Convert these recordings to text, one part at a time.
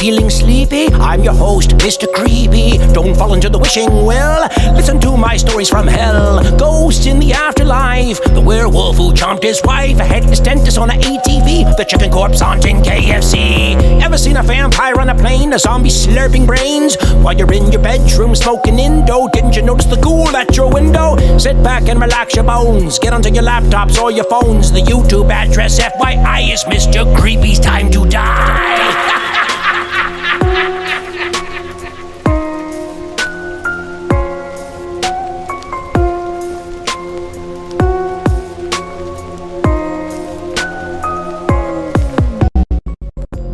Feeling sleepy? I'm your host, Mr. Creepy. Don't fall into the wishing well. Listen to my stories from hell. Ghosts in the afterlife. The werewolf who chomped his wife. A headless dentist on a ATV. The chicken corpse haunting KFC. Ever seen a vampire on a plane? A zombie slurping brains? While you're in your bedroom smoking Indo, didn't you notice the ghoul at your window? Sit back and relax your bones. Get onto your laptops or your phones. The YouTube address FYI is Mr. Creepy's time to die.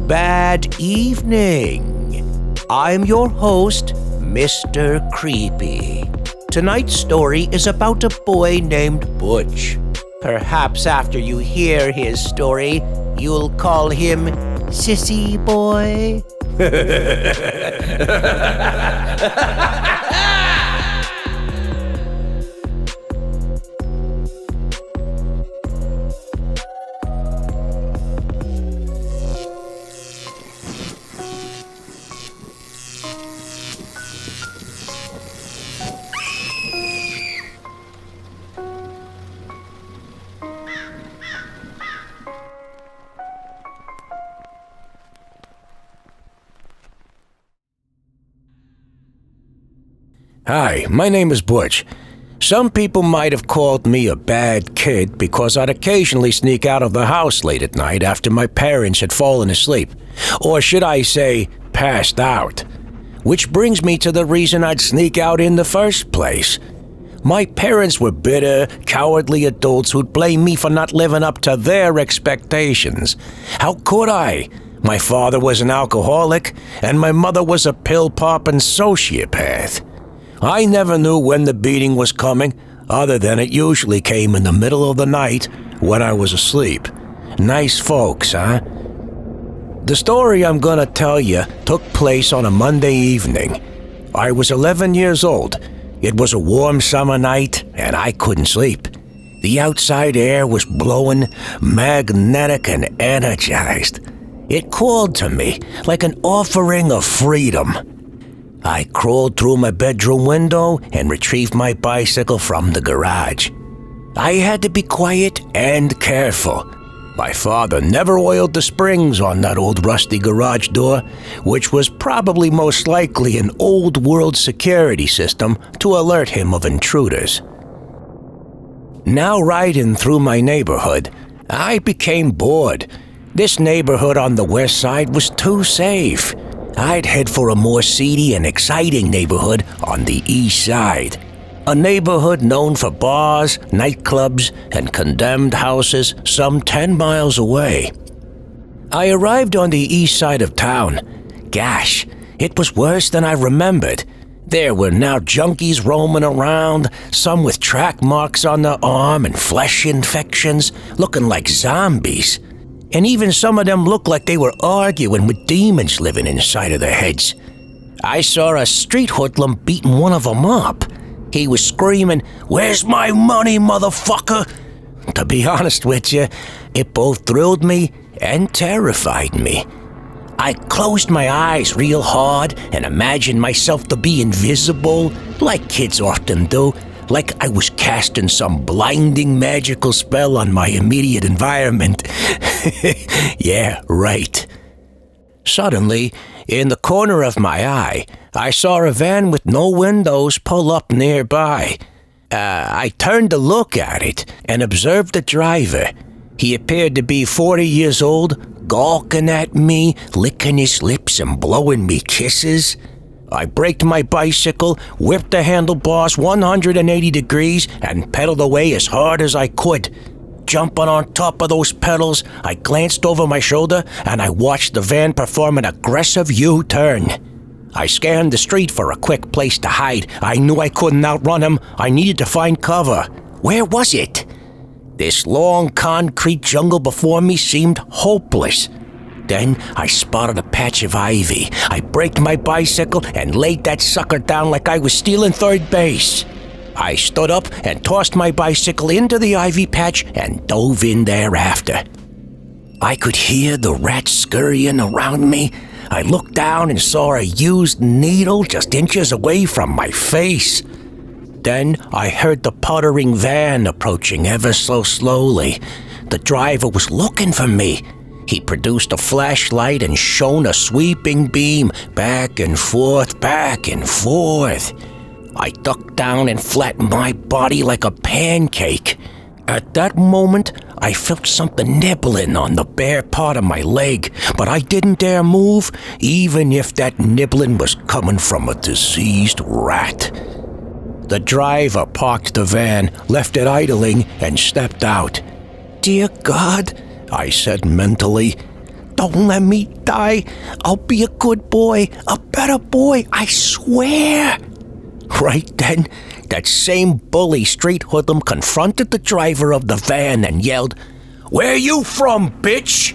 Bad evening. I'm your host, Mr. Creepy. Tonight's story is about a boy named Butch. Perhaps after you hear his story, you'll call him Sissy Boy. Hi, my name is Butch. Some people might have called me a bad kid because I'd occasionally sneak out of the house late at night after my parents had fallen asleep. Or should I say, passed out. Which brings me to the reason I'd sneak out in the first place. My parents were bitter, cowardly adults who'd blame me for not living up to their expectations. How could I? My father was an alcoholic, and my mother was a pill-popping sociopath. I never knew when the beating was coming, other than it usually came in the middle of the night when I was asleep. Nice folks, huh? The story I'm gonna tell you took place on a Monday evening. I was 11 years old. It was a warm summer night, and I couldn't sleep. The outside air was blowing, magnetic and energized. It called to me like an offering of freedom. I crawled through my bedroom window and retrieved my bicycle from the garage. I had to be quiet and careful. My father never oiled the springs on that old rusty garage door, which was probably most likely an old-world security system to alert him of intruders. Now riding through my neighborhood, I became bored. This neighborhood on the west side was too safe. I'd head for a more seedy and exciting neighborhood on the east side. A neighborhood known for bars, nightclubs, and condemned houses some 10 miles away. I arrived on the east side of town. Gosh, it was worse than I remembered. There were now junkies roaming around, some with track marks on their arm and flesh infections, looking like zombies. And even some of them looked like they were arguing with demons living inside of their heads. I saw a street hoodlum beating one of them up. He was screaming, "Where's my money, motherfucker?" To be honest with you, it both thrilled me and terrified me. I closed my eyes real hard and imagined myself to be invisible, like kids often do, like I was casting some blinding magical spell on my immediate environment. Yeah, right. Suddenly, in the corner of my eye, I saw a van with no windows pull up nearby. I turned to look at it and observed the driver. He appeared to be 40 years old, gawking at me, licking his lips and blowing me kisses. I braked my bicycle, whipped the handlebars 180 degrees, and pedaled away as hard as I could. Jumping on top of those pedals, I glanced over my shoulder and I watched the van perform an aggressive U-turn. I scanned the street for a quick place to hide. I knew I couldn't outrun him. I needed to find cover. Where was it? This long concrete jungle before me seemed hopeless. Then I spotted a patch of ivy. I braked my bicycle and laid that sucker down like I was stealing third base. I stood up and tossed my bicycle into the ivy patch and dove in thereafter. I could hear the rats scurrying around me. I looked down and saw a used needle just inches away from my face. Then I heard the puttering van approaching ever so slowly. The driver was looking for me. He produced a flashlight and shone a sweeping beam back and forth, back and forth. I ducked down and flattened my body like a pancake. At that moment, I felt something nibbling on the bare part of my leg, but I didn't dare move, even if that nibbling was coming from a diseased rat. The driver parked the van, left it idling, and stepped out. "Dear God," I said mentally, "don't let me die. I'll be a good boy, a better boy, I swear." Right then, that same bully street hoodlum confronted the driver of the van and yelled, "Where you from, bitch?"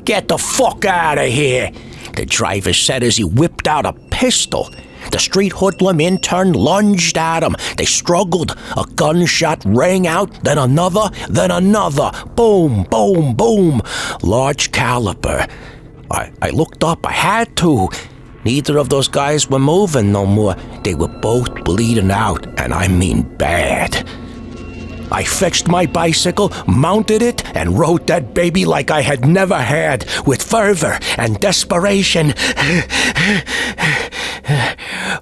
"Get the fuck out of here," the driver said as he whipped out a pistol. The street hoodlum in turn lunged at him. They struggled. A gunshot rang out, then another, then another. Boom, boom, boom. Large caliber. I looked up. I had to. Neither of those guys were moving no more. They were both bleeding out, and I mean bad. I fetched my bicycle, mounted it, and rode that baby like I had never had, with fervor and desperation.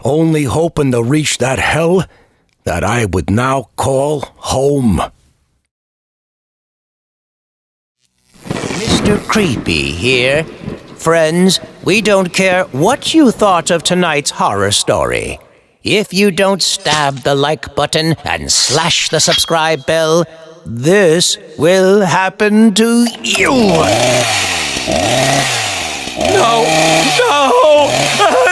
Only hoping to reach that hell that I would now call home. Mr. Creepy here. Friends, we don't care what you thought of tonight's horror story. If you don't stab the like button and slash the subscribe bell, this will happen to you. No! No!